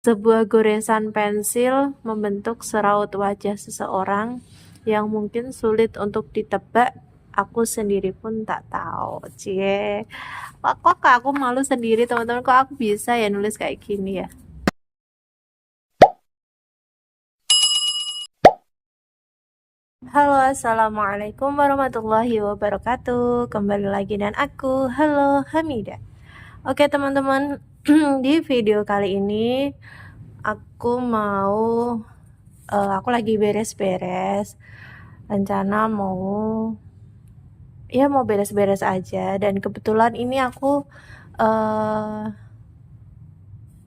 Sebuah goresan pensil membentuk seraut wajah seseorang yang mungkin sulit untuk ditebak. Aku sendiri pun tak tahu. Cie, kok aku malu sendiri teman-teman. Kok aku bisa ya nulis kayak gini ya? Halo, assalamualaikum warahmatullahi wabarakatuh. Kembali lagi dan aku, halo Hamida. Oke teman-teman, di video kali ini aku mau aku lagi beres-beres, rencana mau beres-beres aja, dan kebetulan ini aku uh,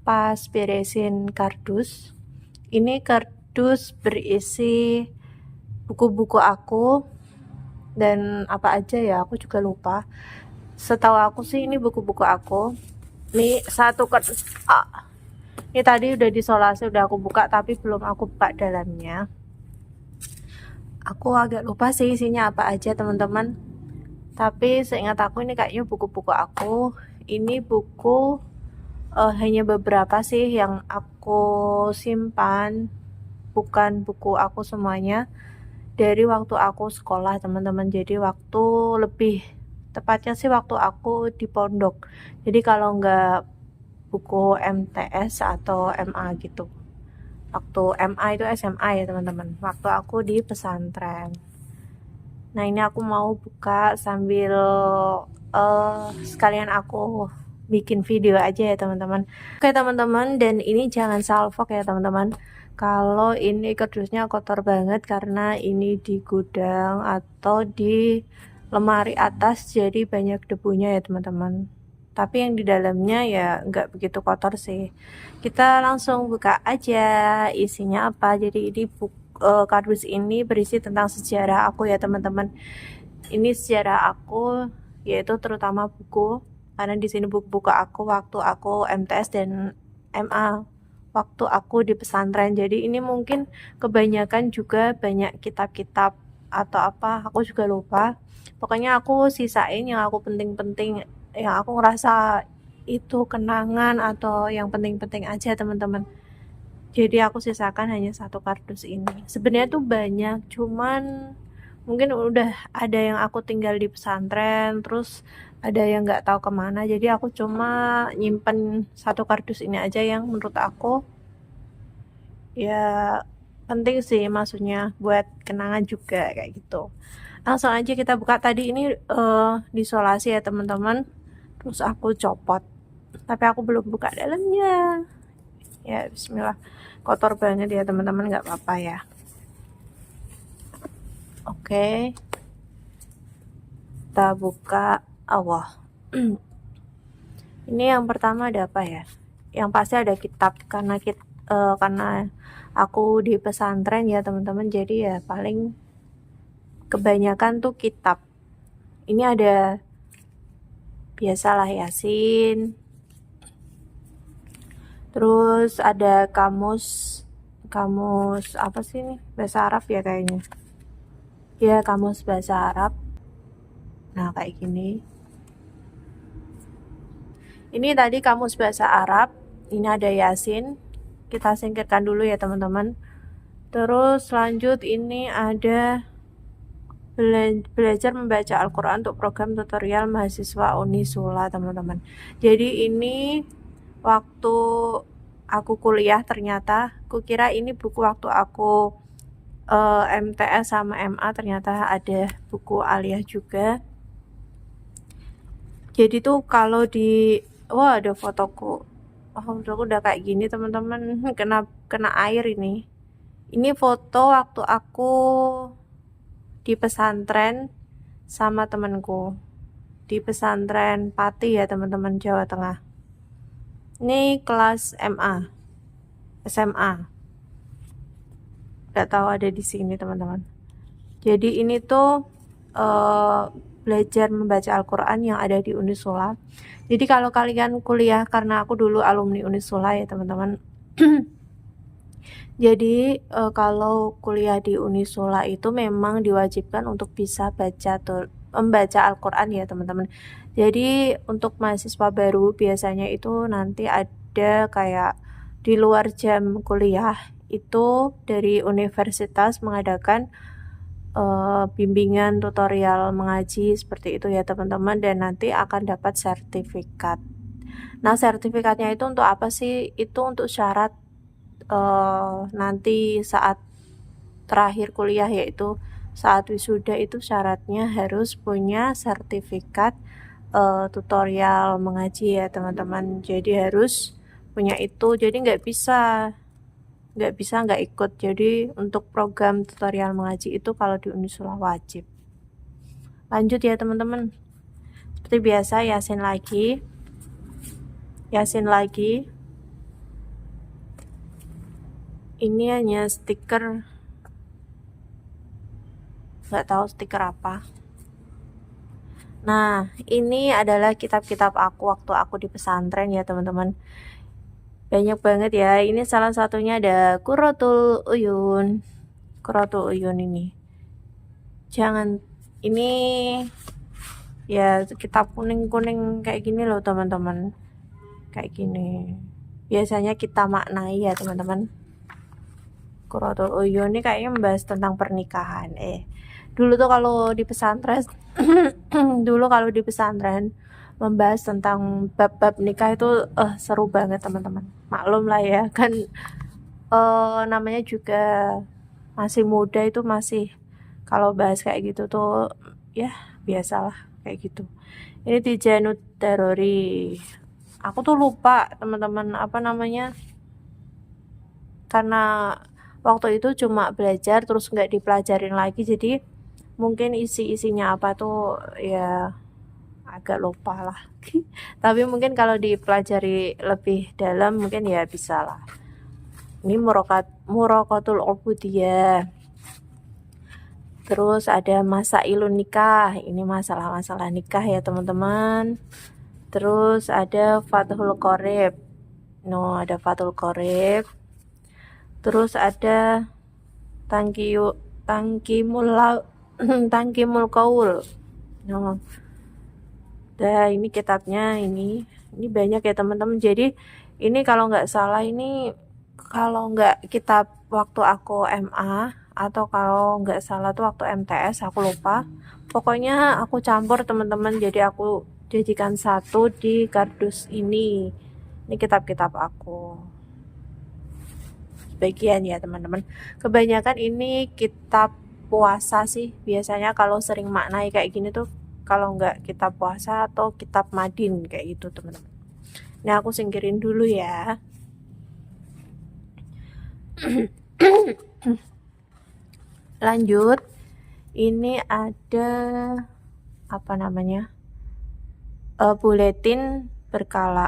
pas beresin kardus. Ini kardus berisi buku-buku aku dan apa aja ya, aku juga lupa. Setahu aku sih ini buku-buku aku. Ini satu kardus. Ini tadi udah disolasi, udah aku buka, tapi belum aku buka dalamnya. Aku agak lupa sih isinya apa aja teman-teman. Tapi seingat aku ini kayaknya buku-buku aku. Ini buku hanya beberapa sih yang aku simpan. Bukan buku aku semuanya. Dari waktu aku sekolah teman-teman. Jadi waktu lebih tepatnya sih waktu aku di pondok. Jadi kalau nggak buku MTS atau MA gitu. Waktu MA itu SMA ya teman-teman. Waktu aku di pesantren. Nah ini aku mau buka sambil sekalian aku bikin video aja ya teman-teman. Oke teman-teman, dan ini jangan salfok ya teman-teman. Kalau ini kardusnya kotor banget karena ini di gudang atau di lemari atas, jadi banyak debunya ya teman-teman. Tapi yang di dalamnya ya nggak begitu kotor sih. Kita langsung buka aja isinya apa. Jadi ini kardus ini berisi tentang sejarah aku ya teman-teman. Ini sejarah aku, yaitu terutama buku, karena di sini buku-buku aku waktu aku MTS dan MA, waktu aku di pesantren. Jadi ini mungkin kebanyakan juga banyak kitab-kitab atau apa, aku juga lupa. Pokoknya aku sisain yang aku penting-penting, yang aku ngerasa itu kenangan atau yang penting-penting aja teman-teman. Jadi aku sisakan hanya satu kardus ini. Sebenarnya tuh banyak, cuman mungkin udah ada yang aku tinggal di pesantren, terus ada yang nggak tahu kemana. Jadi aku cuma nyimpen satu kardus ini aja yang menurut aku ya penting sih, maksudnya buat kenangan juga kayak gitu. Langsung aja kita buka. Tadi ini disolasi ya teman-teman. Terus aku copot. Tapi aku belum buka dalamnya. Ya bismillah. Kotor banget ya teman-teman, nggak apa-apa ya. Oke, kita buka. Allah. Ini yang pertama ada apa ya? Yang pasti ada kitab, karena aku di pesantren ya teman-teman, jadi ya paling kebanyakan tuh kitab. Ini ada biasalah Yasin. Terus ada kamus apa sih ini? Bahasa Arab ya kayaknya. Ya, kamus bahasa Arab. Nah, kayak gini. Ini tadi kamus bahasa Arab. Ini ada Yasin. Kita singkirkan dulu ya teman-teman. Terus lanjut, ini ada belajar membaca Al-Quran untuk program tutorial mahasiswa Unisula teman-teman. Jadi ini waktu aku kuliah, ternyata kukira ini buku waktu aku MTS sama MA, ternyata ada buku aliyah juga. Jadi tuh kalau wah ada fotoku. Oh, fotoku udah kayak gini teman-teman. Kena air ini. Ini foto waktu aku di pesantren sama temanku. Di pesantren Pati ya teman-teman, Jawa Tengah. Ini kelas MA, SMA. Gak tahu ada di sini teman-teman. Jadi ini tuh belajar membaca Al-Quran yang ada di Unisula. Jadi kalau kalian kuliah, karena aku dulu alumni Unisula ya teman-teman. Jadi kalau kuliah di Unisula itu memang diwajibkan untuk bisa membaca Al-Quran ya teman-teman. Jadi untuk mahasiswa baru biasanya itu nanti ada kayak di luar jam kuliah itu dari universitas mengadakan bimbingan tutorial mengaji seperti itu ya teman-teman, dan nanti akan dapat sertifikat. Nah, sertifikatnya itu untuk apa sih? Itu untuk syarat nanti saat terakhir kuliah, yaitu saat wisuda itu syaratnya harus punya sertifikat tutorial mengaji ya teman-teman. Jadi harus punya itu, jadi nggak bisa nggak ikut. Jadi untuk program tutorial mengaji itu kalau di Unisula wajib. Lanjut ya teman-teman, seperti biasa yasin lagi. Ini hanya stiker, nggak tahu stiker apa. Nah, ini adalah kitab-kitab aku waktu aku di pesantren ya teman-teman. Banyak banget ya. Ini salah satunya ada Qurratul Uyun ini. Ini ya kitab kuning-kuning kayak gini loh teman-teman. Kayak gini. Biasanya kita maknai ya teman-teman. Qurratul Uyun ini kayaknya membahas tentang pernikahan. Dulu tuh kalau di pesantren membahas tentang bab-bab nikah itu seru banget teman-teman. Maklum lah ya kan, namanya juga masih muda, itu masih kalau bahas kayak gitu tuh ya biasalah kayak gitu. Ini di Janud Darori. Aku tuh lupa teman-teman apa namanya, karena waktu itu cuma belajar terus nggak dipelajarin lagi, jadi mungkin isinya apa tuh ya agak lupa lah. Tapi mungkin kalau dipelajari lebih dalam mungkin ya bisa lah. Ini Muraqatul Ubudiyah. Terus ada Masailun Nikah. Ini masalah-masalah nikah ya teman-teman. Terus ada Fathul Qorib. Ada Fathul Qorib. Terus ada Tangkimul Qaul. Ini kitabnya, ini banyak ya teman-teman. Jadi ini kalau nggak salah, ini kalau nggak kitab waktu aku MA, atau kalau nggak salah tuh waktu MTS, aku lupa. Pokoknya aku campur teman-teman, jadi aku jadikan satu di kardus ini. Ini kitab-kitab aku sebagian ya teman-teman. Kebanyakan ini kitab puasa sih biasanya, kalau sering maknai kayak gini tuh kalau nggak kitab puasa atau kitab madin kayak gitu teman-teman. Nah, aku singkirin dulu ya. Lanjut, ini ada apa namanya, buletin berkala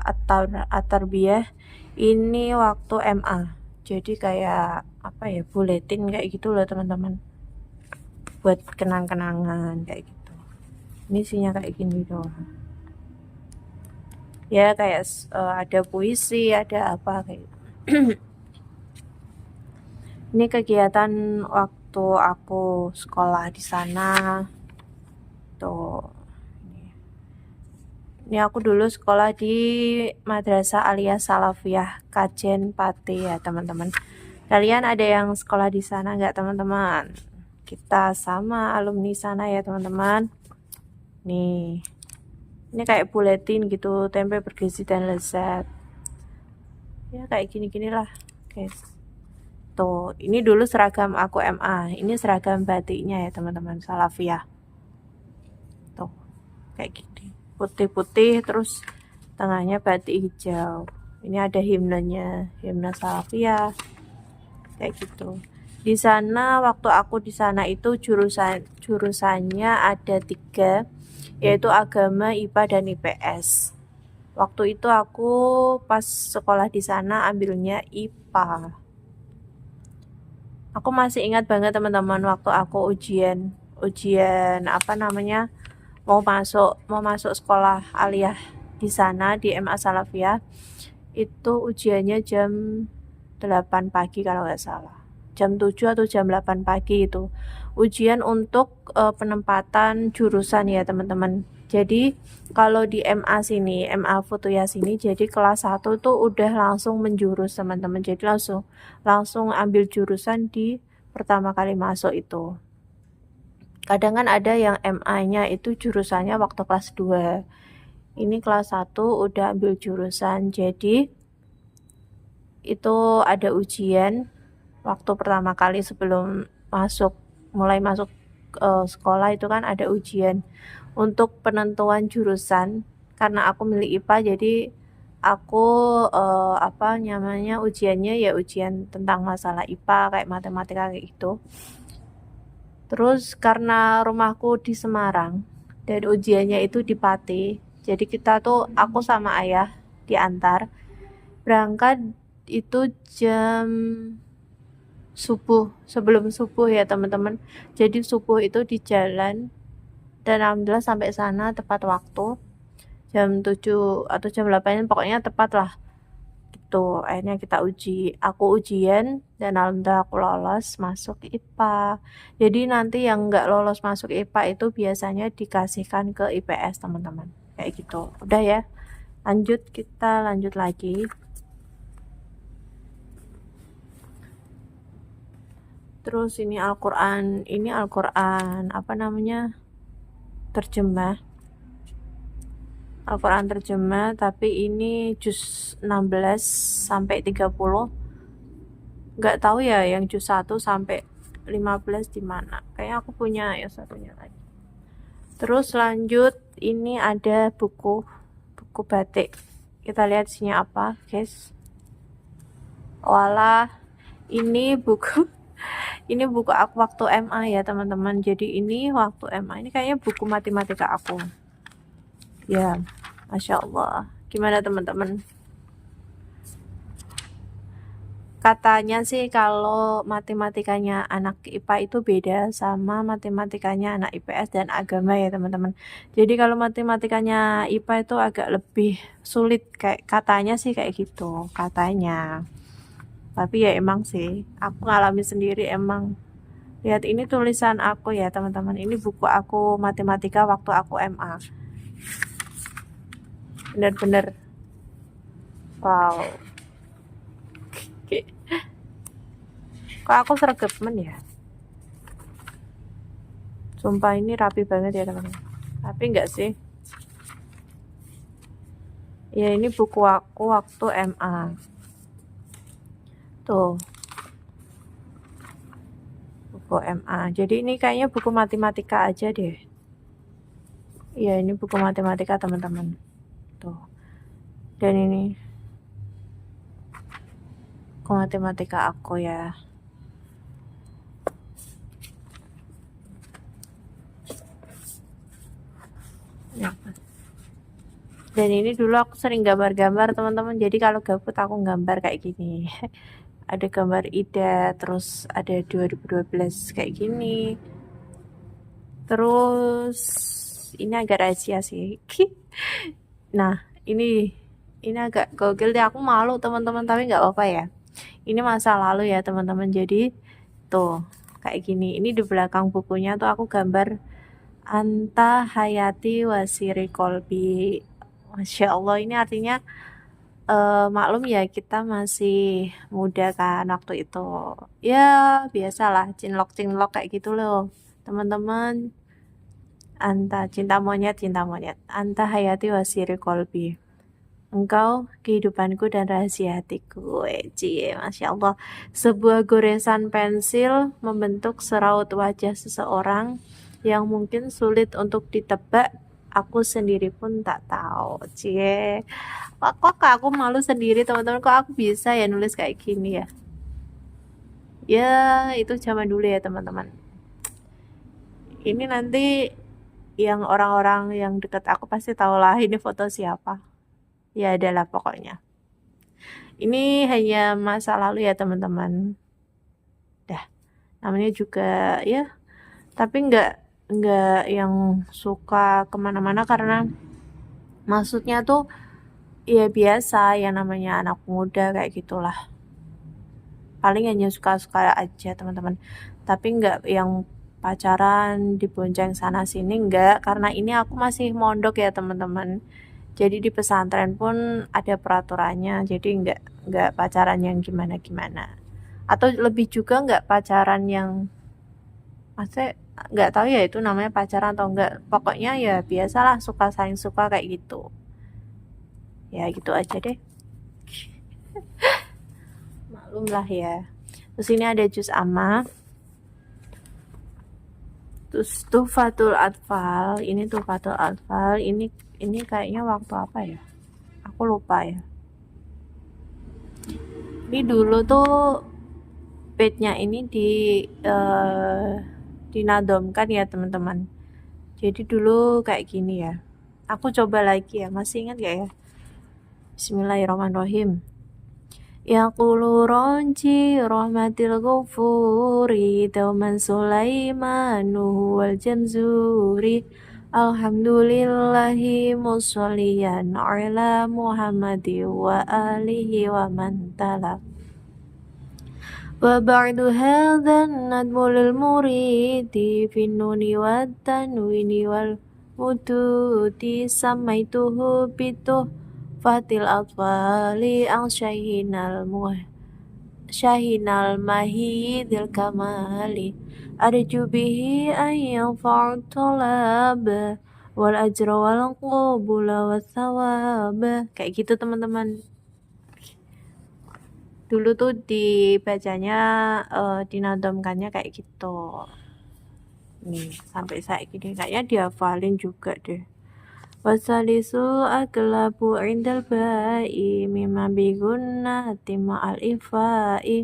at-tarbiyah. Ini waktu MA, jadi kayak apa ya, buletin kayak gitu loh teman-teman, buat kenang-kenangan kayak gitu. Ini isinya kayak gini doang ya, kayak ada puisi, ada apa kayak gitu. Ini kegiatan waktu aku sekolah di sana tuh. Ini aku dulu sekolah di Madrasah Aliyah Salafiyah Kajen Pati ya teman-teman. Kalian ada yang sekolah di sana nggak teman-teman? Kita sama alumni sana ya teman-teman. Nih, ini kayak buletin gitu, tempe bergizi dan lezat ya, kayak gini-gini lah guys. Tuh, ini dulu seragam aku MA, ini seragam batiknya ya teman-teman, Salafiyah. Tuh, kayak gini, putih-putih terus tengahnya batik hijau. Ini ada himnenya, himna Salafiyah kayak gitu. Di sana waktu aku di sana itu jurusannya ada 3, yaitu agama, IPA dan IPS. Waktu itu aku pas sekolah di sana ambilnya IPA. Aku masih ingat banget teman-teman, waktu aku ujian apa namanya, mau masuk sekolah aliyah di sana di MA Salafiyah. Itu ujiannya jam 8 pagi kalau nggak salah. Jam 7 atau jam 8 pagi itu. ujian untuk penempatan jurusan ya teman-teman. Jadi kalau di MA sini, MA Fotoya sini, jadi kelas 1 tuh udah langsung menjurus teman-teman. Jadi langsung ambil jurusan di pertama kali masuk itu. Kadang kan ada yang MA-nya itu jurusannya waktu kelas 2. Ini kelas 1 udah ambil jurusan. Jadi itu ada ujian waktu pertama kali sebelum mulai masuk sekolah itu kan ada ujian untuk penentuan jurusan. Karena aku milik IPA jadi aku ujiannya ya ujian tentang masalah IPA kayak matematika kayak gitu. Terus karena rumahku di Semarang dan ujiannya itu di Pati, jadi aku sama ayah diantar berangkat itu jam subuh, sebelum subuh ya teman-teman. Jadi subuh itu di jalan dan alhamdulillah sampai sana tepat waktu jam 7 atau jam 8 pokoknya tepat lah gitu. Akhirnya aku ujian dan alhamdulillah aku lolos masuk IPA. Jadi nanti yang nggak lolos masuk IPA itu biasanya dikasihkan ke IPS teman-teman, kayak gitu. Udah ya, kita lanjut lagi. Terus ini Al-Quran terjemah. Al-Quran terjemah, tapi ini juz 16 sampai 30. Nggak tahu ya yang juz 1 sampai 15 di mana. Kayaknya aku punya ya satunya lagi. Terus lanjut, ini ada buku batik. Kita lihat isinya apa, guys. Walah, ini buku aku waktu MA ya teman-teman. Jadi ini waktu MA ini kayaknya buku matematika aku ya. Masya Allah, gimana teman-teman? Katanya sih kalau matematikanya anak IPA itu beda sama matematikanya anak IPS dan agama ya teman-teman. Jadi kalau matematikanya IPA itu agak lebih sulit, kayak katanya sih kayak gitu katanya. Tapi ya emang sih aku ngalamin sendiri emang. Lihat ini tulisan aku ya teman-teman, ini buku aku matematika waktu aku MA. Bener-bener wow. Kok aku sergemen ya? Sumpah ini rapi banget ya teman-teman. Tapi enggak sih. Ya ini buku aku waktu MA. Tuh. Buku MA. Jadi ini kayaknya buku matematika aja deh. Ya ini buku matematika teman-teman. Tuh. Dan ini buku matematika aku ya. Dan ini dulu aku sering gambar-gambar teman-teman. Jadi kalau gabut aku gambar kayak gini. Ada gambar Ida, terus ada 2012 kayak gini. Terus ini agak rahasia sih. Nah, ini agak gokil deh, aku malu teman-teman, tapi nggak apa-apa ya. Ini masa lalu ya teman-teman. Jadi tuh kayak gini. Ini di belakang bukunya tuh aku gambar Anta Hayati Wasiri Kolbi. Masya Allah, ini artinya maklum ya kita masih muda kan waktu itu. Ya biasalah cinlok kayak gitu loh teman-teman. Cinta monyet. Anta Hayati Wasiri Kolbi. Engkau kehidupanku dan rahasia hatiku. Cie, Masya Allah. Sebuah goresan pensil membentuk seraut wajah seseorang yang mungkin sulit untuk ditebak. Aku sendiri pun tak tahu. Cie. Kok aku malu sendiri teman-teman. Kok aku bisa ya nulis kayak gini ya? Ya itu zaman dulu ya teman-teman. Ini nanti yang orang-orang yang dekat aku pasti tahu lah ini foto siapa. Ya adalah pokoknya. Ini hanya masa lalu ya teman-teman. Dah, namanya juga ya. Tapi nggak yang suka kemana-mana karena maksudnya tuh ya biasa ya namanya anak muda kayak gitulah. Paling hanya suka-suka aja teman-teman. Tapi nggak yang pacaran dibonceng sana sini, enggak, karena ini aku masih mondok ya teman-teman. Jadi di pesantren pun ada peraturannya, jadi enggak pacaran yang gimana-gimana. Atau lebih juga enggak pacaran yang maksudnya nggak tahu ya itu namanya pacaran atau enggak. Pokoknya ya biasalah suka saling suka kayak gitu. Ya gitu aja deh. Maklum lah ya. Terus ini ada juz amma. Terus Tuhfatul Atfal. Ini Tuhfatul Atfal. Ini kayaknya waktu apa ya? Aku lupa ya. Ini dulu tuh page-nya ini dinadomkan ya teman-teman. Jadi dulu kayak gini ya. Aku coba lagi ya. Masih ingat gak ya? Bismillahirrahmanirrahim. Yaqulu ronji rahmatil ghafuri dauman Sulaimanu wal jamzuri alhamdulillahi musalliyan ala Muhammadi wa alihi wa man tala wa ba'du hadhan nadmulil muridi finnuni wa tanwini wal mututi samaituhu bituh fatil atfali ang syahinal mahidil kamali arju bihi an yanfa'u talab wal ajra wal qabula was thawab. Kayak gitu teman-teman. Dulu tuh dibacanya dinadomkannya kayak gitu. Nih sampai saat gini kayaknya dihafalin juga deh. Wasalisu aglabu indal ba'i mimma bigunna tima al-ifai.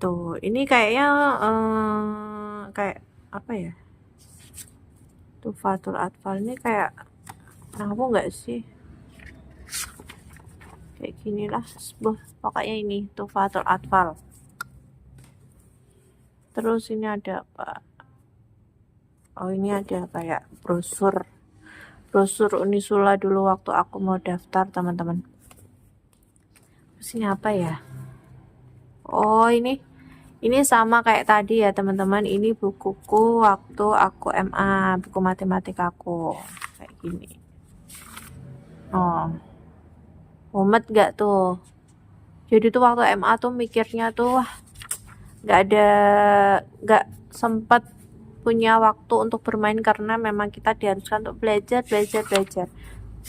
Tuh, ini kayaknya kayak apa ya? Tuhfatul Atfal ini kayak aku nggak sih? Kayak gini lah, pokoknya ini Tuhfatul Atfal. Terus ini ada apa? Oh ini ada kayak brosur Unisula dulu waktu aku mau daftar teman-teman. Terus ini apa ya? Oh ini sama kayak tadi ya teman-teman. Ini bukuku waktu aku MA, buku matematika aku kayak gini. Oh mumet gak tuh? Jadi tuh waktu MA tuh mikirnya tuh wah gak sempat punya waktu untuk bermain karena memang kita diharuskan untuk belajar.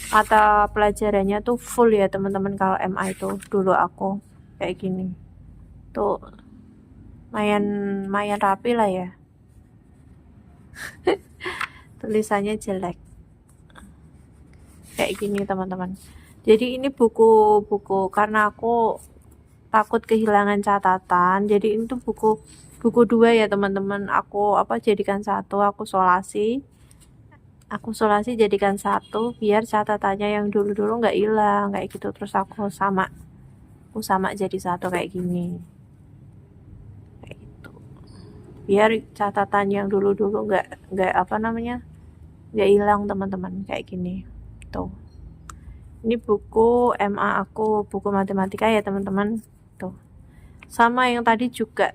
Mata pelajarannya tuh full ya teman-teman kalau MA itu dulu aku kayak gini. Tuh mayan rapi lah ya. Tulisannya jelek. Kayak gini teman-teman. Jadi ini buku karena aku takut kehilangan catatan. Jadi ini tuh buku 2 ya teman-teman. Aku jadikan satu, aku solasi jadikan satu biar catatannya yang dulu-dulu nggak hilang kayak gitu. Terus aku sama jadi satu kayak gini, kayak gitu, biar catatan yang dulu-dulu nggak nggak hilang teman-teman kayak gini. Tuh ini buku MA aku, buku matematika ya teman-teman. Tuh sama yang tadi juga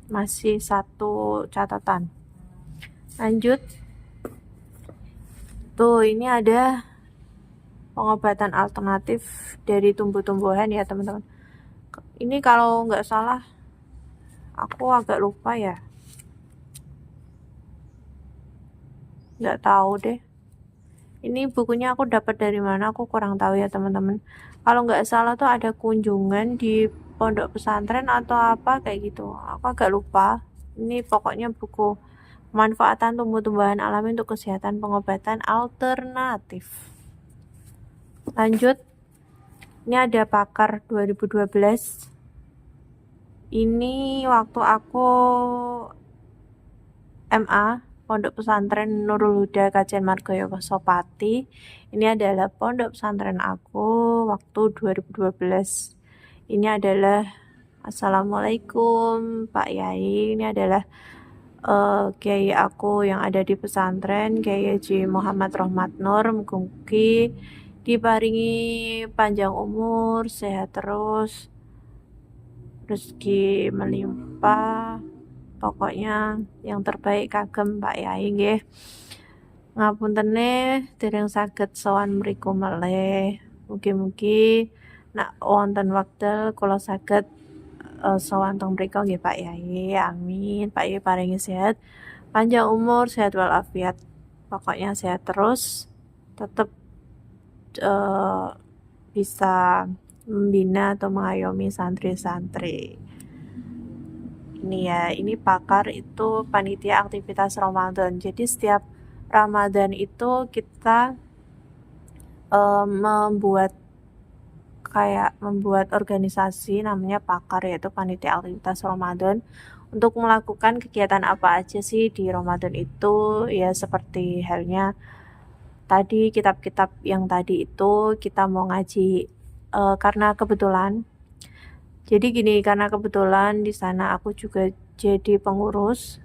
masih satu catatan. Lanjut. Tuh ini ada pengobatan alternatif dari tumbuh-tumbuhan ya teman-teman. Ini kalau nggak salah aku agak lupa ya, nggak tahu deh ini bukunya aku dapat dari mana, aku kurang tahu ya teman-teman. Kalau nggak salah tuh ada kunjungan di pondok pesantren atau apa kayak gitu, aku agak lupa. Ini pokoknya buku pemanfaatan tumbuh-tumbuhan alami untuk kesehatan pengobatan alternatif. Lanjut, ini ada pakar 2012. Ini waktu aku MA Pondok Pesantren Nurul Huda Kajen Margoyo Sopati. Ini adalah pondok pesantren aku waktu 2012. Ini adalah Assalamualaikum Pak Yai. Ini adalah Kiai aku yang ada di pesantren, Kiai Haji Muhammad Rohmat Nur. Mugi diparingi panjang umur, sehat terus, rezeki melimpah, Pokoknya yang terbaik kagem Pak Yai nggih. Ngapuntene dereng saged sowan mriku malih. Mugi-mugi nak wonten wekdal kula saged sowan teng mriku nggih Pak Yai. Amin. Pak Yai paringi sehat, panjang umur, sehat walafiat. Pokoknya sehat terus, tetap bisa membina atau mengayomi santri-santri. Ini ya, ini pakar itu panitia aktivitas Ramadan. Jadi setiap Ramadan itu kita membuat organisasi namanya pakar, yaitu panitia aktivitas Ramadan, untuk melakukan kegiatan apa aja sih di Ramadan itu. Ya seperti halnya tadi kitab-kitab yang tadi itu kita mau ngaji, karena kebetulan di sana aku juga jadi pengurus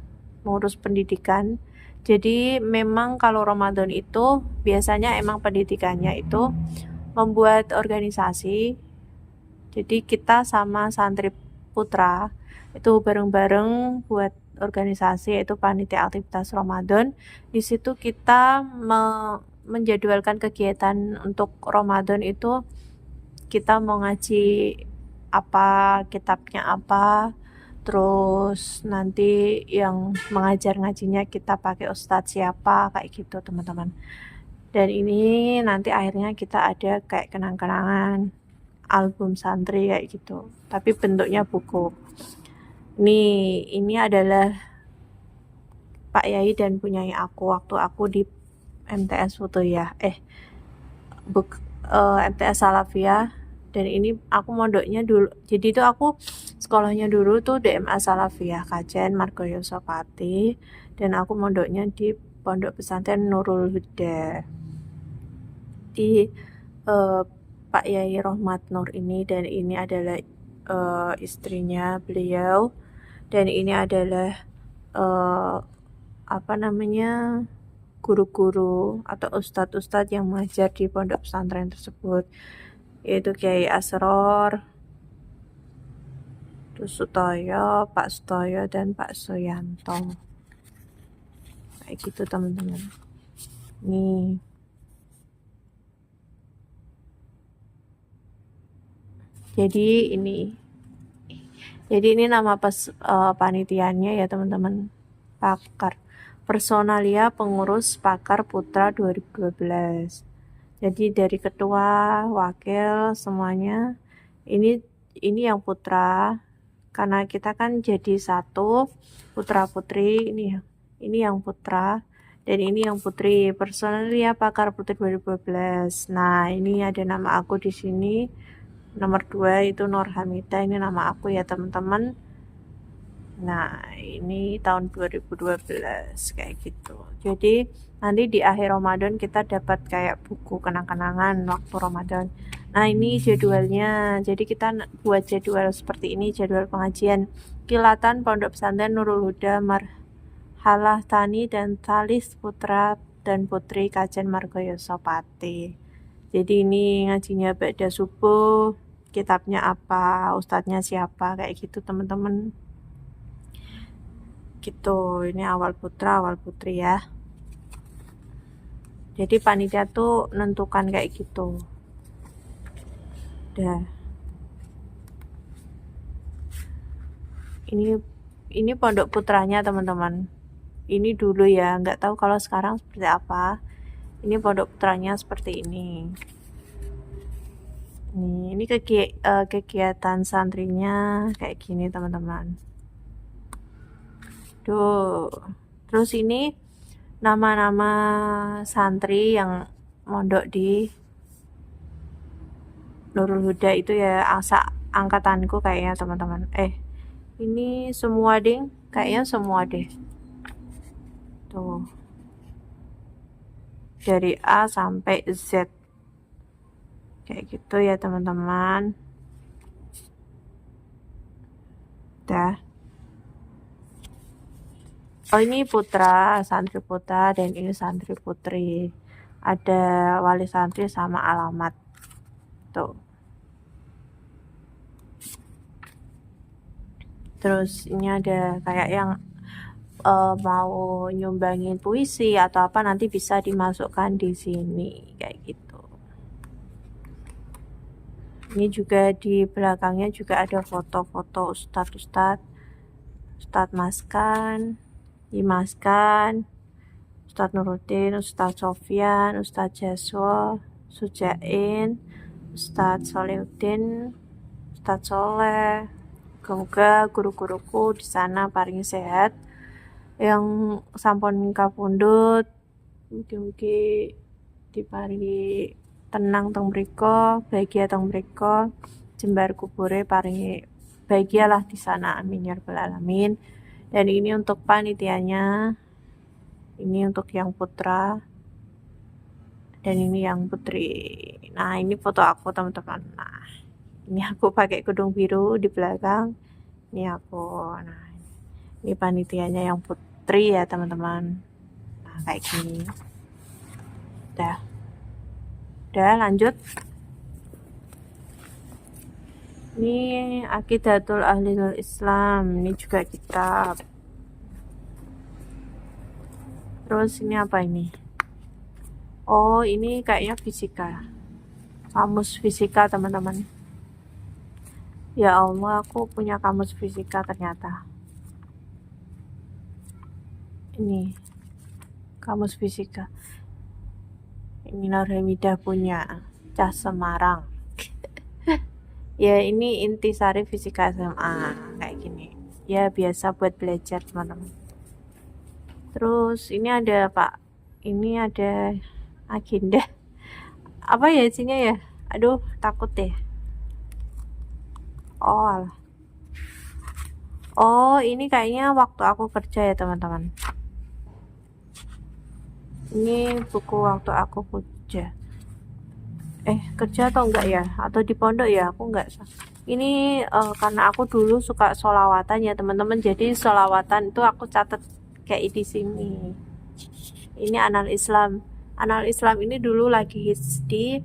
pendidikan. Jadi memang kalau Ramadan itu biasanya emang pendidikannya itu membuat organisasi. Jadi kita sama santri putra itu bareng-bareng buat organisasi, yaitu panitia aktivitas Ramadan. Di situ kita menjadwalkan kegiatan untuk Ramadan itu, kita mau ngaji apa, kitabnya apa, terus nanti yang mengajar ngajinya kita pakai ustadz siapa, kayak gitu teman-teman. Dan ini nanti akhirnya kita ada kayak kenang-kenangan album santri kayak gitu, tapi bentuknya buku. Ini adalah Pak Yai dan punyai aku waktu aku di MTS Futuhyah, MTS Salafiyah. Dan ini aku mondoknya dulu, jadi itu aku sekolahnya dulu tuh DMA Salafiyah Kajen Margoyo Sopati, dan aku mondoknya di Pondok Pesantren Nurul Huda di Pak Yai Rohmat Nur ini. Dan ini adalah istrinya beliau, dan ini adalah guru-guru atau ustadz-ustadz yang mengajar di pondok pesantren tersebut, yaitu Kiai Asror, terus Sutoyo, Pak Sutoyo, dan Pak Suyanto. Kayak gitu teman-teman. Nih. Jadi ini nama panitianya ya teman-teman. Pakar Personalia Pengurus Pakar Putra 2012. Jadi dari ketua, wakil, semuanya ini yang putra, karena kita kan jadi satu putra putri. Ini yang putra dan ini yang putri. Personalia Pakar Putri 2012. Nah, ini ada nama aku di sini. Nomor 2 itu Nur Hamida, ini nama aku ya teman-teman. Nah, ini tahun 2012 kayak gitu. Jadi nanti di akhir Ramadan kita dapat kayak buku kenang-kenangan waktu Ramadan. Nah, ini jadwalnya. Jadi kita buat jadwal seperti ini, jadwal pengajian kilatan Pondok Pesantren Nurul Huda Marhalah Tani dan Talis Putra dan Putri Kajen Margoyo Sopati. Jadi ini ngajinya ba'da subuh, kitabnya apa, ustadznya siapa, kayak gitu teman-teman. Gitu. Ini awal putra, awal putri ya. Jadi panitia tuh nentukan kayak gitu. Dah. Ini pondok putranya teman-teman. Ini dulu ya, nggak tahu kalau sekarang seperti apa. Ini pondok putranya seperti ini. Ini kegiatan santrinya kayak gini teman-teman. Terus ini nama-nama santri yang mondok di Nurul Huda itu ya, angkatanku kayaknya teman-teman. Ini semua deh, kayaknya semua deh. Tuh. Dari A sampai Z. Kayak gitu ya teman-teman. Dah. Oh, ini putra, santri putra, dan ini santri putri. Ada wali santri sama alamat. Tuh. Terus ini ada kayak yang mau nyumbangin puisi atau apa, nanti bisa dimasukkan di sini kayak gitu. Ini juga di belakangnya juga ada foto-foto ustadz Maskan, Dimaskan, Ustadz Nuruddin, Ustadz Sofyan, Ustadz Jaswa, Sujain, Ustadz Solihuddin, Ustadz Soleh. Semoga guru-guruku di sana paling sehat, yang sampun kapundhut mugi-mugi diparingi tenang teng mriko, bahagia teng mriko, jembar kubure paringi bahagialah di sana, amin ya rabbal alamin. Dan ini untuk panitianya, ini untuk yang putra, dan ini yang putri. Nah, ini foto aku teman-teman. Nah, ini aku pakai kerudung biru di belakang, ini aku. Nah, ini panitianya yang putri ya teman-teman. Nah, kayak gini. Udah lanjut. Ini Aqidatul Ahlul Islam, ini juga kitab. Terus ini apa ini? Oh, ini kayaknya fisika. Kamus fisika, teman-teman. Ya Allah, aku punya kamus fisika ternyata. Ini kamus fisika. Ini Nur Hamidah punya, Cah Semarang. Ya, ini intisari fisika SMA kayak gini. Ya, biasa buat belajar, teman-teman. Terus ini ada Pak. Ini ada agenda. Apa ya isinya ya? Aduh, takut deh. Oh, alah. Oh, ini kayaknya waktu aku kerja ya, teman-teman. Ini buku waktu aku kerja. Kerja atau enggak ya? Atau di pondok ya? Aku enggak. Ini karena aku dulu suka sholawatan ya, teman-teman. Jadi sholawatan itu aku catat kayak di sini. Ini Anal Islam. Anal Islam ini dulu lagi hits di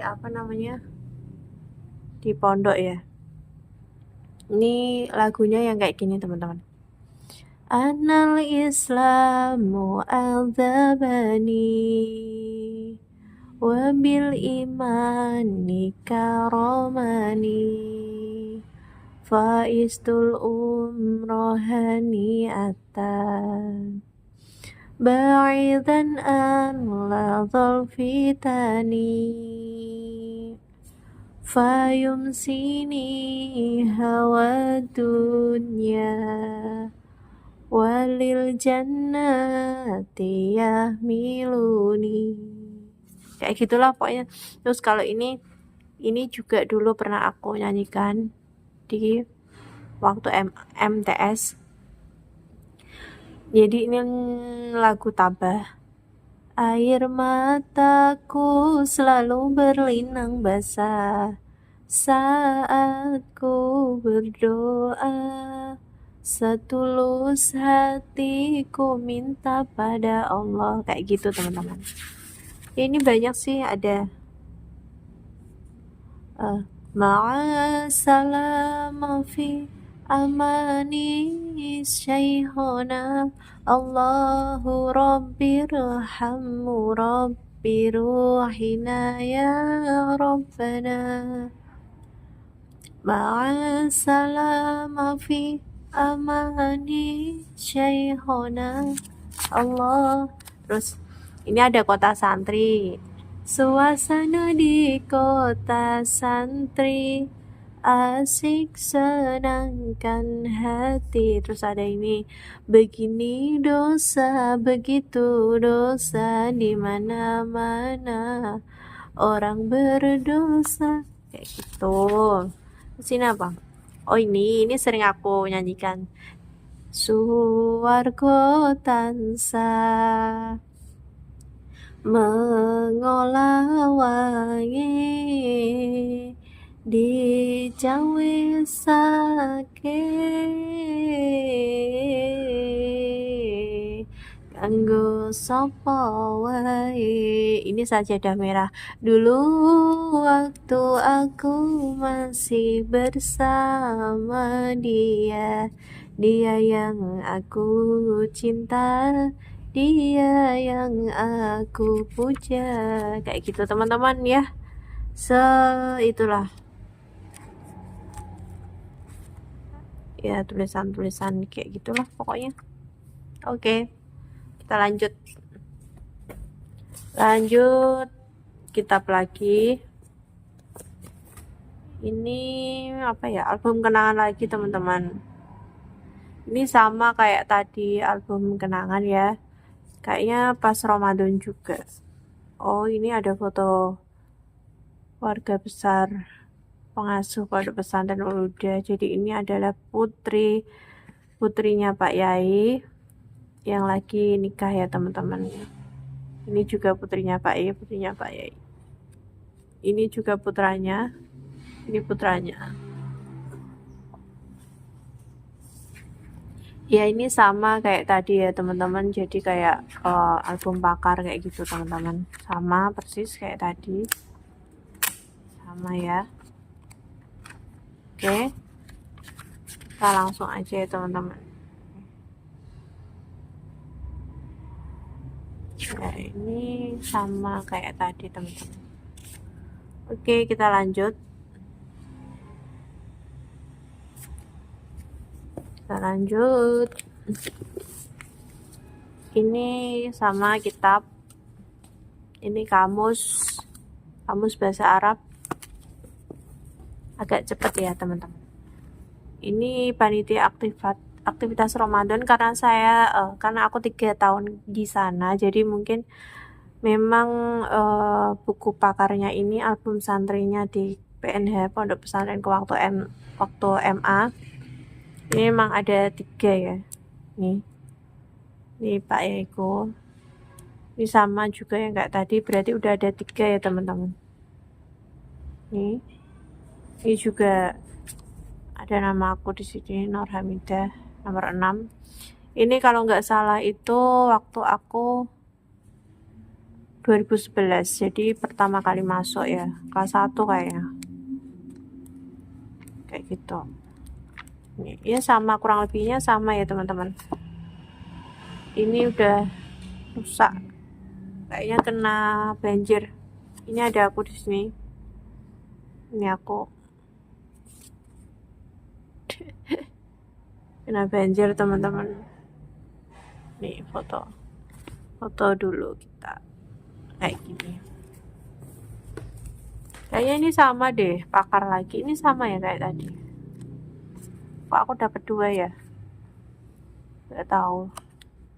apa namanya? Di pondok ya. Ini lagunya yang kayak gini, teman-teman. Anal Islamu al-dhabani wabil imani karomani faistul umrohani atan ba'idan an ladhal fitani fayumsini hawa dunya walil jannati yahmiluni. Kayak gitulah pokoknya. Terus kalau ini juga dulu pernah aku nyanyikan di waktu MTS. Jadi ini lagu tabah. Air mataku selalu berlinang basah saat ku berdoa, setulus hatiku minta pada Allah. Kayak gitu, teman-teman. Ini banyak sih, ada ma'asalama fi amani syaihona Allahu rabbirhammu rabbi ruhina ya rabbana ma'asalama fi amani syaihona Allah. Terus ini ada kota santri. Suasana di kota santri asik senangkan hati. Terus ada ini, begini dosa, begitu dosa, di mana-mana orang berdosa. Kayak gitu. Sini apa? Oh, ini sering aku nyanyikan. Suwargo tansah mengolah wangi dijawi sake kanggo sapa wae. Ini sajadah merah. Dulu waktu aku masih bersama dia, dia yang aku cinta, dia yang aku puja. Kayak gitu teman-teman ya. Itulah ya, tulisan-tulisan kayak gitulah pokoknya. Oke, kita lanjut kitab lagi. Ini apa ya, album kenangan lagi teman-teman. Ini sama kayak tadi album kenangan ya, kayaknya pas Ramadan juga. Oh, ini ada foto warga besar pengasuh pondok pesantren Uluda. Jadi ini adalah putrinya Pak Yai yang lagi nikah ya teman-teman. Ini juga putrinya Pak Yai. Ini juga putranya. Ini putranya. Ya ini sama kayak tadi ya teman-teman. Jadi kayak album pakar kayak gitu teman-teman. Sama persis kayak tadi. Sama ya. Oke. Kita langsung aja ya teman-teman. Ya ini sama kayak tadi teman-teman. Oke, kita lanjut. Ini sama kitab. Ini kamus bahasa Arab. Agak cepet ya teman-teman. Ini panitia aktivitas Ramadan karena aku 3 tahun di sana, jadi mungkin memang buku pakarnya ini album santrinya di PNH Pondok Pesantren waktu MA. Ini memang ada 3 ya. Nih Pak Eko. Ini sama juga yang kayak tadi, berarti udah ada 3 ya teman-teman. Ini juga ada nama aku di sini, Nur Hamidah, nomor 6. Ini kalau nggak salah itu waktu aku 2011, jadi pertama kali masuk ya, kelas 1 kayaknya. Kayak gitu. Ini ya sama, kurang lebihnya sama ya teman-teman. Ini udah rusak. Kayaknya kena banjir. Ini ada aku di sini. Ini aku. Kena banjir teman-teman. Nih foto dulu kita kayak gini. Kayaknya ini sama deh, pakar lagi. Ini sama ya kayak tadi. Kok aku dapat 2 ya? Gak tahu.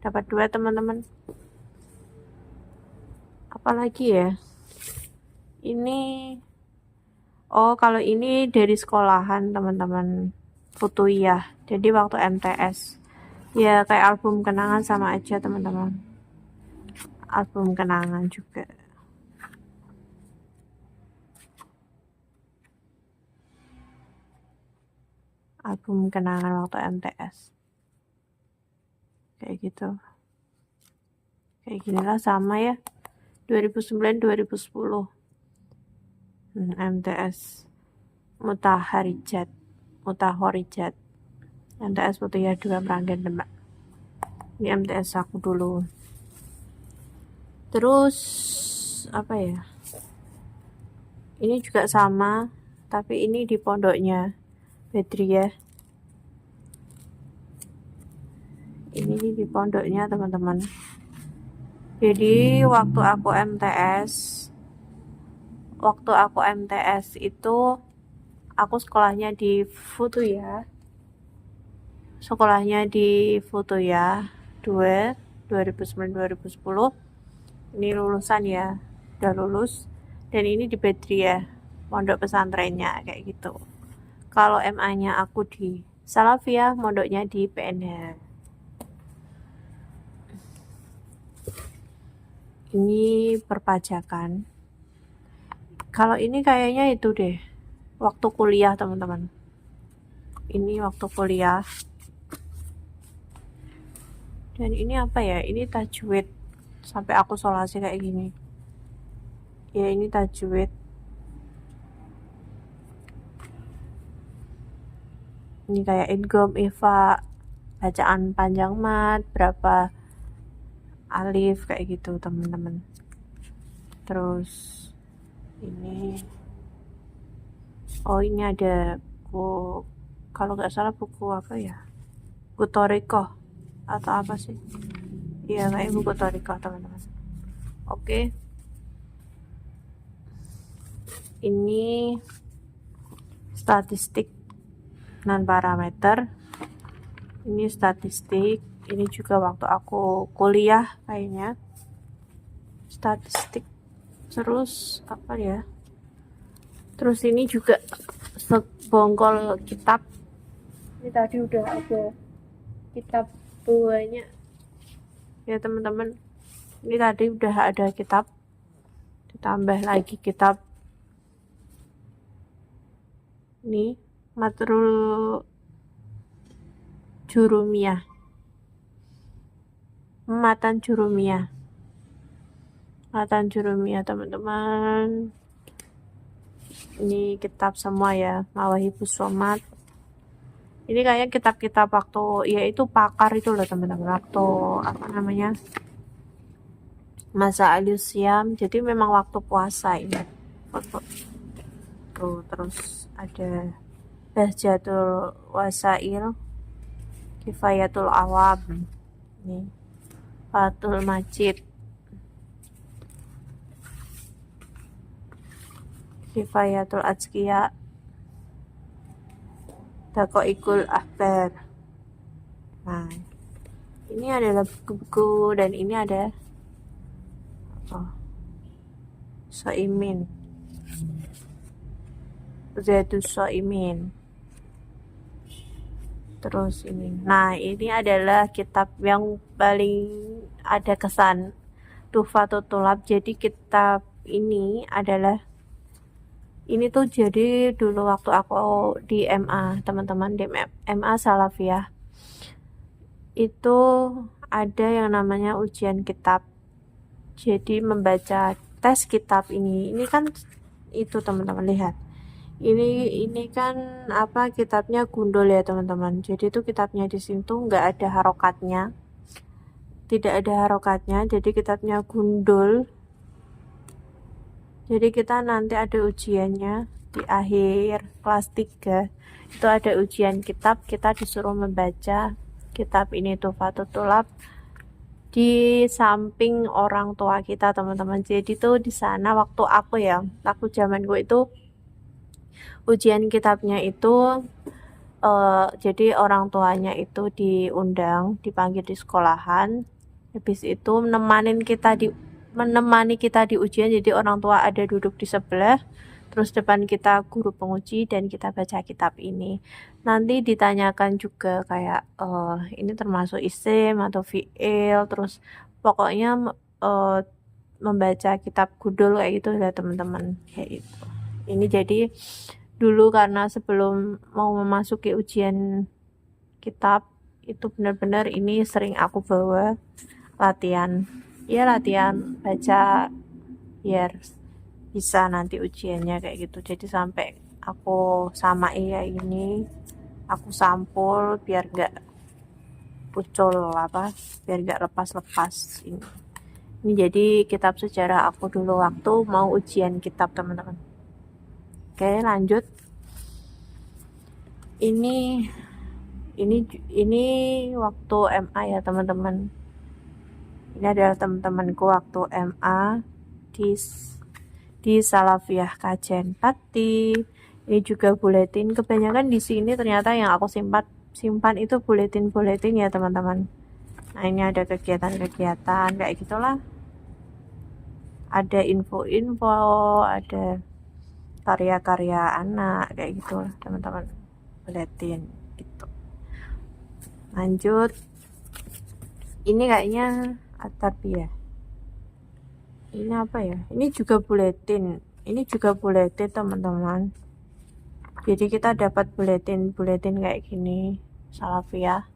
Dapat 2 teman-teman. Apalagi ya? Ini kalau ini dari sekolahan teman-teman. Futuyah. Jadi waktu MTS. Ya kayak album kenangan sama aja teman-teman. Album kenangan juga. Album kenangan waktu MTS. Kayak gitu. Kayak ginilah sama ya. 2009 2010. MTS Mutahorijat. MTS Futuyah 2 Meranggen Demak. Ini MTS aku dulu. Terus apa ya? Ini juga sama, tapi ini di pondoknya Bedriyah. Ini di pondoknya teman-teman. Jadi waktu aku MTS itu aku sekolahnya di Futuyah. 2009-2010. Ini lulusan ya, udah lulus. Dan ini di Bedriyah, pondok pesantrennya kayak gitu. Kalau MA-nya aku di Salafiyah, mondoknya di PNH. Ini perpajakan. Kalau ini kayaknya itu deh, waktu kuliah teman-teman. Ini waktu kuliah. Dan ini apa ya? Ini tajwid sampai aku solasi kayak gini. Ya ini tajwid. Ini kayak idgham, ifa, bacaan panjang mat, berapa alif kayak gitu teman-teman. Terus ini, oh ini ada buku, kalau nggak salah buku apa ya, buku Torikoh atau apa sih, iya kayak buku Torikoh teman-teman. Oke, ini statistik non parameter, ini statistik, ini juga waktu aku kuliah kayaknya statistik. Terus apa ya, terus ini juga sebongkol kitab. Ini tadi udah ada kitab banyak ya teman-teman, ini tadi udah ada kitab, ditambah lagi kitab ini Matrul Jurumiyah, Matan Jurumiyah teman-teman. Ini kitab semua ya, Mawahibus Shomat. Ini kayak kitab-kitab waktu, yaitu pakar itu loh teman-teman, waktu apa namanya, masa alusiam, jadi memang waktu puasa ini. Tuh, terus ada Bahjatul Wasail, Kifayatul Awam, nih Fathul Majid, Kifayatul Azkiya, Daqaiqul Ahbar. Nah, ini adalah buku-buku, dan ini ada Soimin, Zadus Soimin. Terus ini, nah ini adalah kitab yang paling ada kesan, Tuhfatul Thulab. Jadi kitab ini adalah, ini tuh jadi dulu waktu aku di MA teman-teman, di MA Salafiyah itu ada yang namanya ujian kitab. Jadi membaca tes kitab ini kan itu teman-teman lihat. Ini kan apa, kitabnya gundul ya teman-teman. Jadi itu kitabnya di sini tuh nggak ada harokatnya, tidak ada harokatnya. Jadi kitabnya gundul. Jadi kita nanti ada ujiannya di akhir kelas 3. Itu ada ujian kitab, kita disuruh membaca kitab ini tuh Tuhfatul Thulab di samping orang tua kita teman-teman. Jadi tuh di sana waktu aku zaman gue itu ujian kitabnya itu jadi orang tuanya itu diundang, dipanggil di sekolahan, habis itu menemani kita di ujian. Jadi orang tua ada duduk di sebelah, terus depan kita guru penguji, dan kita baca kitab ini. Nanti ditanyakan juga kayak ini termasuk isim atau fi'il, terus pokoknya membaca kitab gundul kayak gitu ya teman-teman, kayak itu. Ini jadi dulu karena sebelum mau memasuki ujian kitab itu benar-benar ini sering aku bawa latihan baca biar bisa nanti ujiannya kayak gitu. Jadi sampai aku sama ini aku sampul biar nggak pucul biar nggak lepas-lepas ini jadi kitab sejarah aku dulu waktu mau ujian kitab teman-teman. Oke, lanjut. Ini waktu MA ya teman-teman. Ini adalah teman-temanku waktu MA di Salafiyah Kajen Pati. Ini juga buletin. Kebanyakan di sini ternyata yang aku simpan itu buletin ya teman-teman. Nah, ini ada kegiatan-kegiatan kayak gitulah. Ada info-info, ada karya-karya anak kayak gitu teman-teman, buletin gitu. Lanjut, ini kayaknya At-Tarbiyah, ini apa ya, ini juga buletin teman-teman. Jadi kita dapat buletin kayak gini, Salafiyah.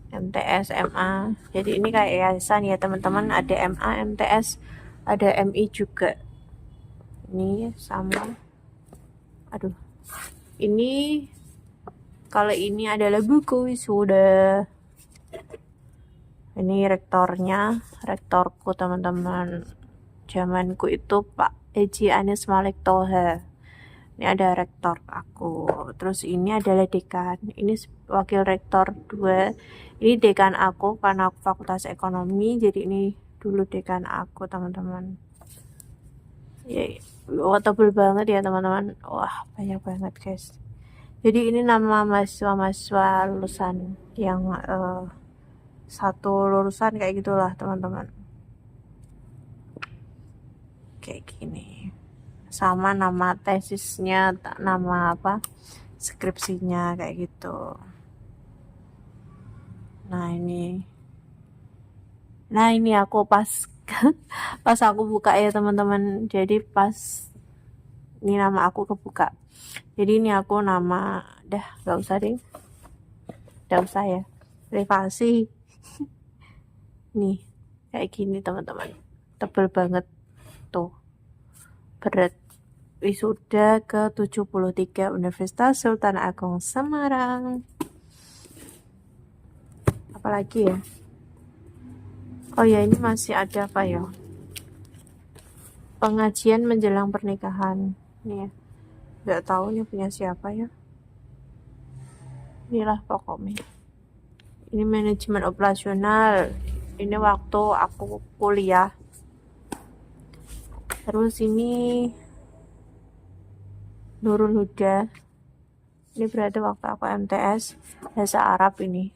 MTS, MA. Jadi ini kayak yayasan ya teman-teman, ada MA, MTS, ada MI juga. Ini sama. Aduh. Ini kalau ini adalah buku wisuda. Ini rektorku teman-teman. Zamanku itu Pak Eji Anis Malik Toha. Ini ada rektor aku. Terus ini adalah dekan. Ini wakil rektor 2. Ini dekan aku karena aku fakultas ekonomi. Jadi ini dulu dekan aku teman-teman. Ya, wah, tebel banget ya teman-teman. Wah, banyak banget guys. Jadi ini nama mahasiswa lulusan yang satu lulusan kayak gitulah teman-teman. Kayak gini. Sama nama tesisnya, nama apa? Skripsinya kayak gitu. Nah, ini aku pas pas aku buka ya teman-teman. Jadi pas ini nama aku kebuka. Jadi ini aku nama gak usah ya, privasi. Nih kayak gini teman-teman, tebel banget tuh, berat. Wisuda ke 73 Universitas Sultan Agung Semarang. Apalagi ya, oh ya, ini masih ada apa ya, pengajian menjelang pernikahan nih ya. Gak tahu ini punya siapa ya. Inilah pokoknya. Ini manajemen operasional. Ini waktu aku kuliah. Terus ini Nurul Huda. Ini berarti waktu aku MTS bahasa Arab ini.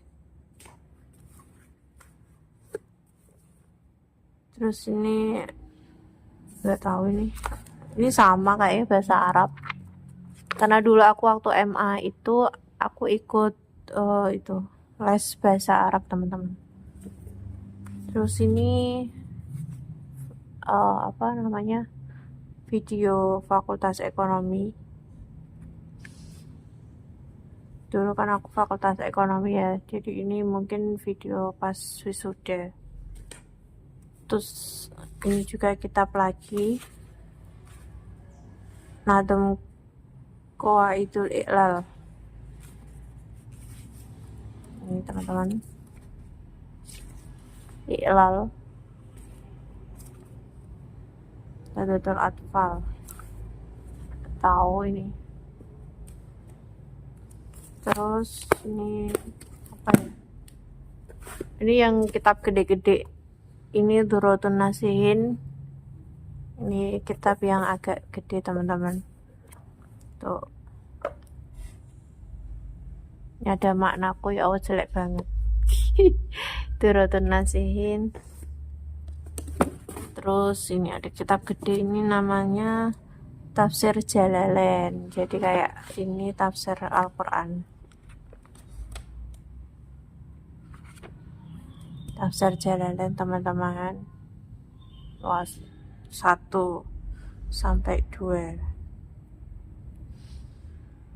Terus ini nggak tahu ini. Ini sama kayaknya bahasa Arab. Karena dulu aku waktu MA itu aku ikut itu les bahasa Arab teman-teman. Terus ini apa namanya, video fakultas ekonomi. Dulu kan aku fakultas ekonomi ya, jadi ini mungkin video pas wisuda. Terus ini juga kitab lagi, Nadem Qawaidul Iqlal. Ini teman-teman, Iqlal Tadatul Atfal. Tahu ini. Terus ini apa ya? Ini yang kitab gede-gede. Ini Durratun Nasihin. Ini kitab yang agak gede teman-teman. Tuh. Ini ada maknaku, ya Allah, jelek banget. Durratun Nasihin. Terus ini ada kitab gede, ini namanya Tafsir Jalalain. Jadi kayak ini tafsir Al-Quran. Tafsir Jalalain teman-teman. 1 sampai 2.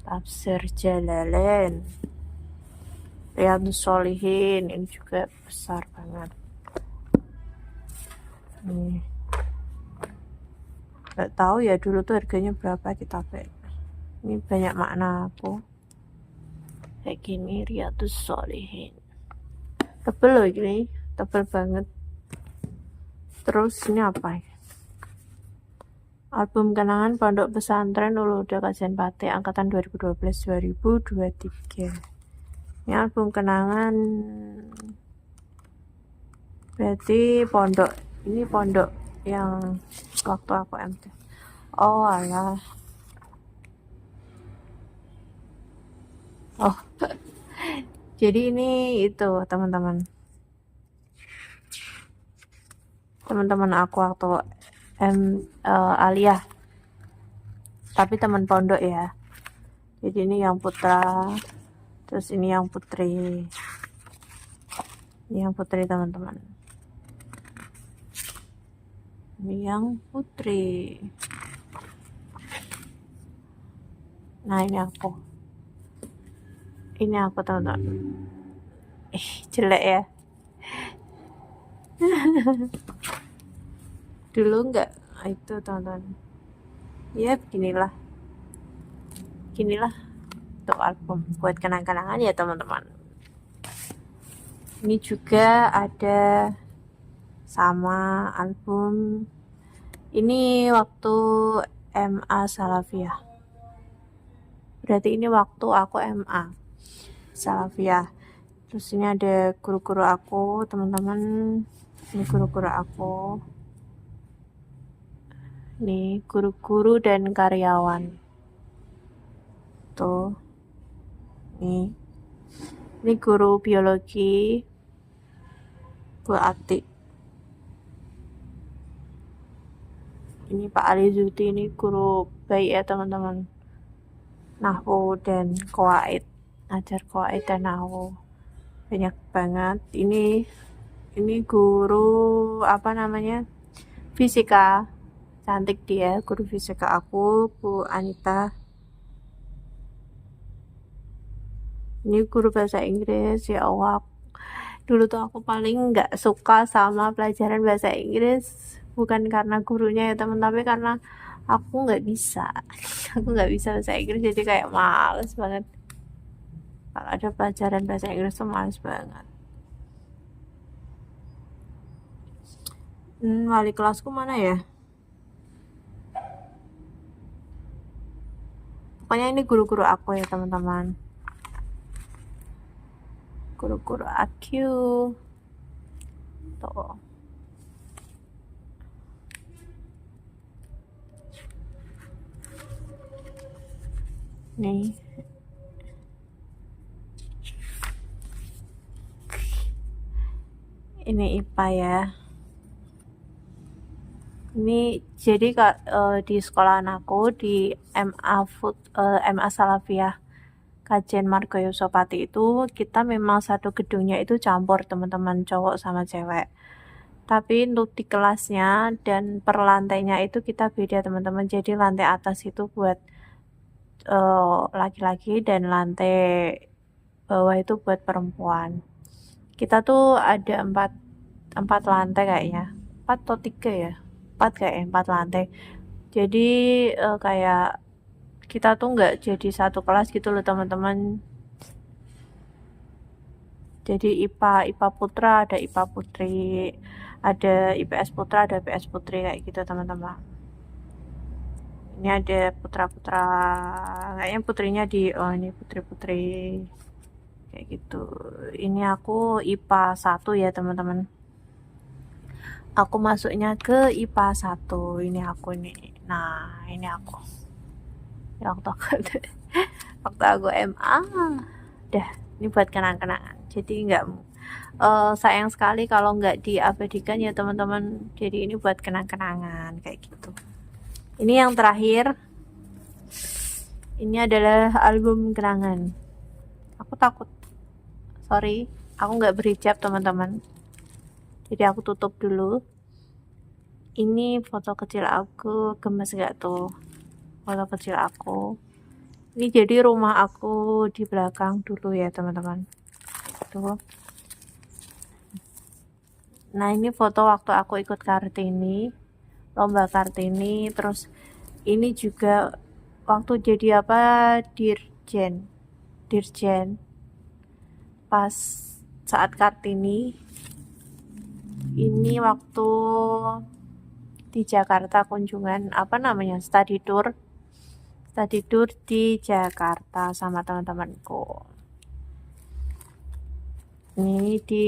Tafsir Jalalain. Riyadhus Shalihin, ini juga besar banget. Nih. Gak tahu ya dulu tuh harganya berapa kitabnya. Ini banyak makna aku. Kayak gini, Riyadhus Shalihin. Tebel loh ini, tebel banget. Terus ini apa ya? Album kenangan Pondok Pesantren Ulu Huda Kajian Pate angkatan 2012-2023. Ini album kenangan, berarti pondok, ini pondok yang waktu aku MT. Oh alah. Oh. Jadi ini itu teman-teman aku waktu aliyah, tapi teman pondok ya. Jadi ini yang putra, terus ini yang putri. Ini yang putri teman-teman. Ini yang putri. Nah ini aku teman-teman. Jelek ya. Dulu enggak itu teman-teman. Ya beginilah untuk album buat kenang-kenangan ya teman-teman. Ini juga ada sama album ini waktu MA Salafiyah, berarti ini waktu aku MA Salafiyah. Terus ini ada guru-guru aku teman-teman, ini guru-guru aku, nih guru-guru dan karyawan tuh. Ini guru biologi Bu Ati, ini Pak Ali Zuti, ini guru baik ya teman-teman, nahwu dan qawaid, ajar qawaid dan nahwu banyak banget. Ini guru apa namanya, fisika, cantik dia, guru fisika aku Bu Anita. Ini guru bahasa Inggris, ya Allah, dulu tuh aku paling nggak suka sama pelajaran bahasa Inggris, bukan karena gurunya ya teman, tapi karena aku nggak bisa aku nggak bisa bahasa Inggris, jadi kayak males banget kalau ada pelajaran bahasa Inggris tuh, males banget. Wali kelasku mana ya, pokoknya ini guru-guru aku ya teman-teman, guru-guru aku tuh. Nih ini IPA ya. Ini jadi di sekolahan aku di MA Salafiyah Kajen Margoyo Sopati itu kita memang satu gedungnya itu campur teman-teman, cowok sama cewek. Tapi untuk di kelasnya dan per lantainya itu kita beda teman-teman. Jadi lantai atas itu buat laki-laki dan lantai bawah itu buat perempuan. Kita tuh ada empat lantai kayaknya, 4 atau 3 ya, 4 lantai. Jadi kayak kita tuh nggak jadi satu kelas gitu loh teman-teman. Jadi IPA Putra ada IPA Putri, ada IPS Putra ada IPS Putri, kayak gitu teman-teman. Ini ada putra-putra, kayaknya putrinya ini putri-putri kayak gitu. Ini aku IPA 1 ya teman-teman, aku masuknya ke IPA 1. Ini aku nih, nah ini aku ya, waktu aku MA. Dah, ini buat kenang-kenangan, jadi nggak sayang sekali kalau nggak diabadikan ya teman-teman, jadi ini buat kenang-kenangan kayak gitu. Ini yang terakhir, ini adalah album kenangan. Aku takut, sorry, aku nggak berhijab teman-teman, jadi aku tutup dulu. Ini foto kecil aku, gemes gak tuh foto kecil aku. Ini jadi rumah aku di belakang dulu ya teman-teman tuh. Nah ini foto waktu aku ikut Kartini, lomba Kartini. Terus ini juga waktu jadi dirjen pas saat Kartini. Ini waktu di Jakarta kunjungan study tour di Jakarta sama teman-temanku. Ini di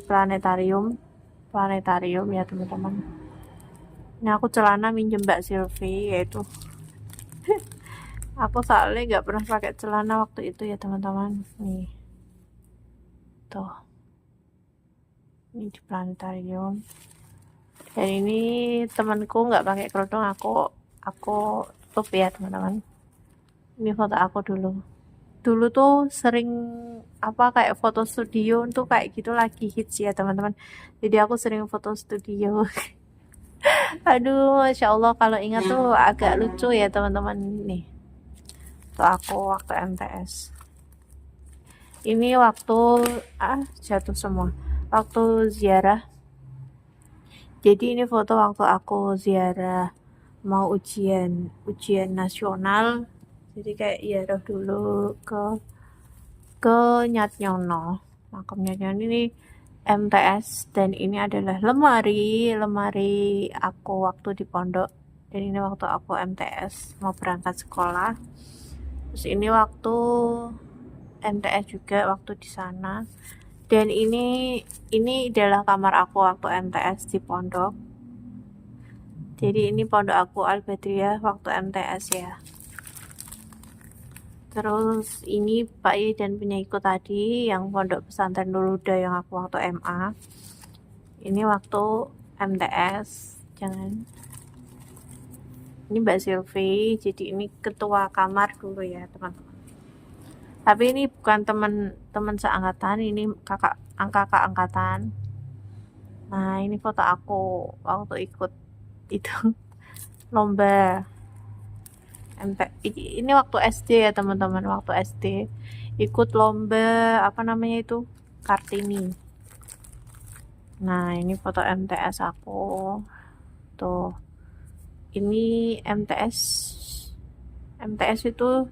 planetarium ya teman-teman. Ini aku celana minjem Mbak Silvi, yaitu aku soalnya nggak pernah pakai celana waktu itu ya teman-teman. Nih tuh, ini di planetarium. Dan ini temanku nggak pakai kerudung, aku tutup ya teman-teman. Ini foto aku dulu tuh sering kayak foto studio tuh kayak gitu, lagi hits ya teman-teman, jadi aku sering foto studio. Aduh, Masya Allah, kalau ingat tuh agak lucu ya teman-teman. Nih tuh aku waktu MTS. Ini waktu jatuh semua. Waktu ziarah. Jadi ini foto waktu aku ziarah mau ujian nasional. Jadi kayak ziarah dulu ke Nyatnyono. Makam Nyatnyono ini MTS, dan ini adalah lemari aku waktu di pondok. Dan ini waktu aku MTS mau berangkat sekolah. Terus ini waktu MTS juga waktu di sana. Dan ini adalah kamar aku waktu MTS di pondok. Jadi ini pondok aku Al-Badriyah waktu MTS ya. Terus ini Pak I dan penyaikut tadi yang pondok pesantren Nurul Huda yang aku waktu MA. Ini waktu MTS. Jangan. Ini Mbak Sylvie. Jadi ini ketua kamar dulu ya teman-teman. Tapi ini bukan teman seangkatan, ini kakak angkatan. Nah ini foto aku waktu ikut itu lomba ini waktu SD ya teman-teman, waktu SD ikut lomba apa namanya itu, Kartini. Nah ini foto MTS aku tuh. Ini MTS itu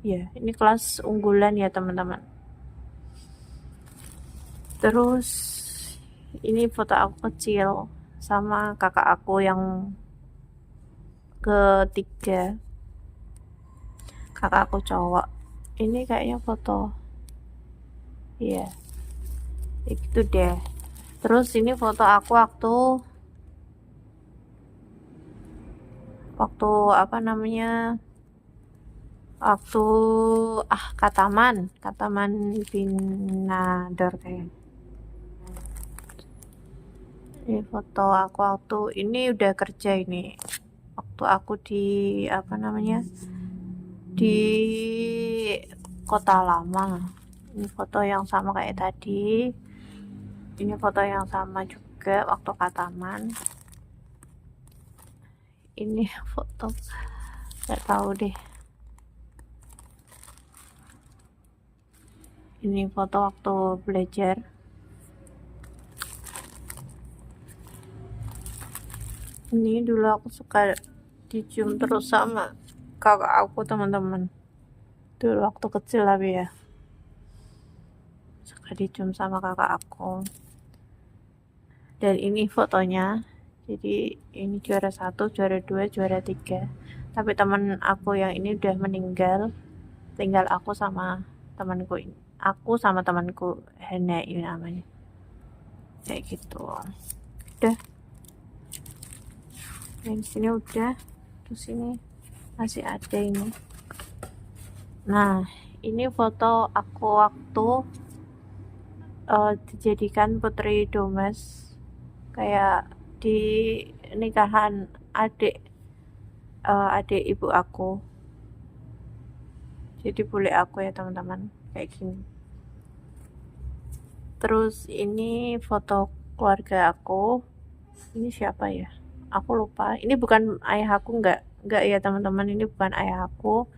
ya, ini kelas unggulan ya teman-teman. Terus ini foto aku kecil sama kakak aku yang ketiga, kakak aku cowok. Ini kayaknya foto iya itu deh. Terus ini foto aku waktu apa namanya, waktu Kataman Binadar kayak. Ini foto aku waktu ini udah kerja, ini waktu aku di apa namanya, di Kota Lama. Ini foto yang sama kayak tadi. Ini foto yang sama juga waktu Kataman. Ini foto nggak tahu deh. Ini foto waktu belajar. Ini dulu aku suka dicium terus sama kakak aku teman-teman. Dulu waktu kecil tapi ya suka dicium sama kakak aku. Dan ini fotonya. Jadi ini juara 1, juara 2, juara 3. Tapi teman aku yang ini udah meninggal. Tinggal aku sama temanku ini. Aku sama temanku Hana ini namanya. Kayak gitu. Udah. Yang sini udah. Terus ini masih ada ini. Nah, ini foto aku waktu dijadikan putri Domes, kayak di nikahan adik ibu aku. Jadi bule aku ya teman-teman, kayak gini. Terus ini foto keluarga aku. Ini siapa ya? Aku lupa. Ini bukan ayah aku, enggak ya teman-teman, ini bukan ayah aku.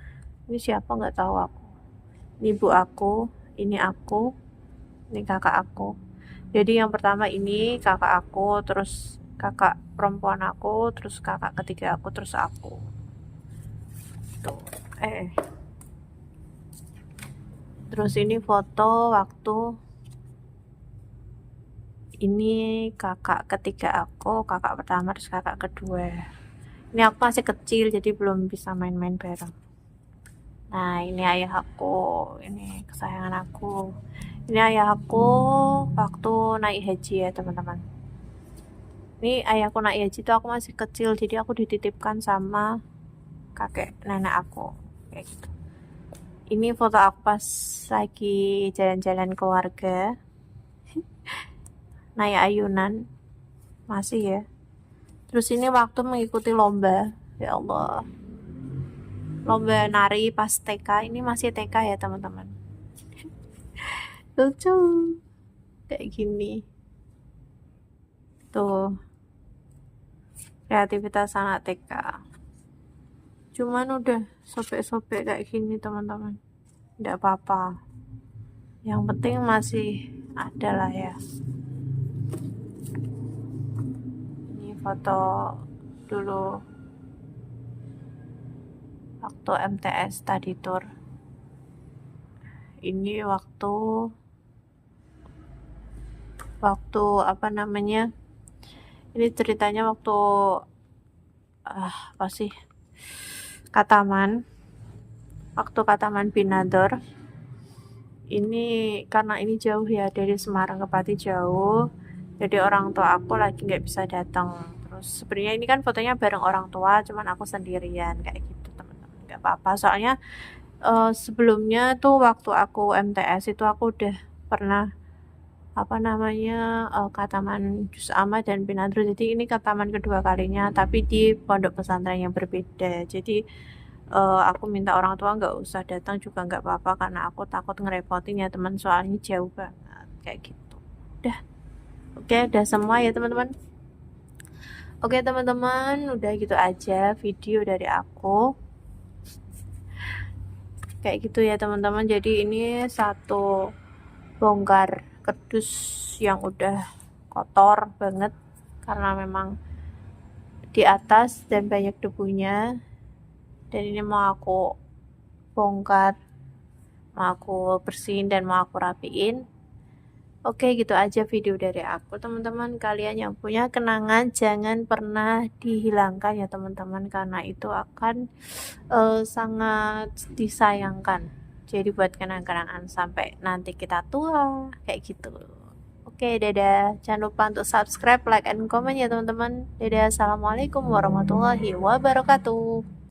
Ini siapa nggak tahu aku. Ini ibu aku, ini aku, ini kakak aku. Jadi yang pertama ini kakak aku, terus kakak perempuan aku, terus kakak ketiga aku, terus aku. Tuh. Terus ini foto waktu ini kakak ketiga aku, kakak pertama, terus kakak kedua. Ini aku masih kecil jadi belum bisa main-main bareng. Nah ini ayah aku, ini kesayangan aku. Ini ayah aku waktu naik haji ya teman-teman. Ini ayahku naik haji itu aku masih kecil, jadi aku dititipkan sama kakek nenek aku kayak gitu. Ini foto aku pas lagi jalan-jalan keluarga naik ayunan masih ya. Terus ini waktu mengikuti lomba, ya Allah, lomba nari pas TK. Ini masih TK ya teman-teman. Lucu kayak gini tuh, kreativitas anak TK. cuman udah sobek-sobek kayak gini teman-teman, nggak apa-apa, yang penting masih ada lah ya. Ini foto dulu waktu MTS tadi tour. Ini waktu apa namanya, ini ceritanya waktu apa sih, Kataman, waktu Kataman Binador. Ini karena ini jauh ya, dari Semarang ke Pati jauh, jadi orang tua aku lagi nggak bisa datang. Terus sebenarnya ini kan fotonya bareng orang tua, cuman aku sendirian kayak gitu teman-teman. Nggak apa-apa, soalnya sebelumnya tuh waktu aku MTS itu aku udah pernah apa namanya, Kataman Juz Amma dan Binadro. Jadi ini Kataman kedua kalinya, tapi di pondok pesantren yang berbeda. Jadi aku minta orang tua nggak usah datang juga nggak apa-apa, karena aku takut ngerepotin ya teman, soalnya jauh banget kayak gitu. Udah, oke, udah semua ya teman-teman. Oke teman-teman, udah gitu aja video dari aku. Kayak gitu ya teman-teman. Jadi ini satu bongkar kardus yang udah kotor banget karena memang di atas dan banyak debunya, dan ini mau aku bongkar, mau aku bersihin dan mau aku rapiin. Oke, gitu aja video dari aku teman-teman. Kalian yang punya kenangan jangan pernah dihilangkan ya teman-teman, karena itu akan sangat disayangkan. Jadi buat kenang-kenangan sampai nanti kita tua kayak gitu. Oke, dadah. Jangan lupa untuk subscribe, like, and comment ya teman-teman. Dadah. Assalamualaikum warahmatullahi wabarakatuh.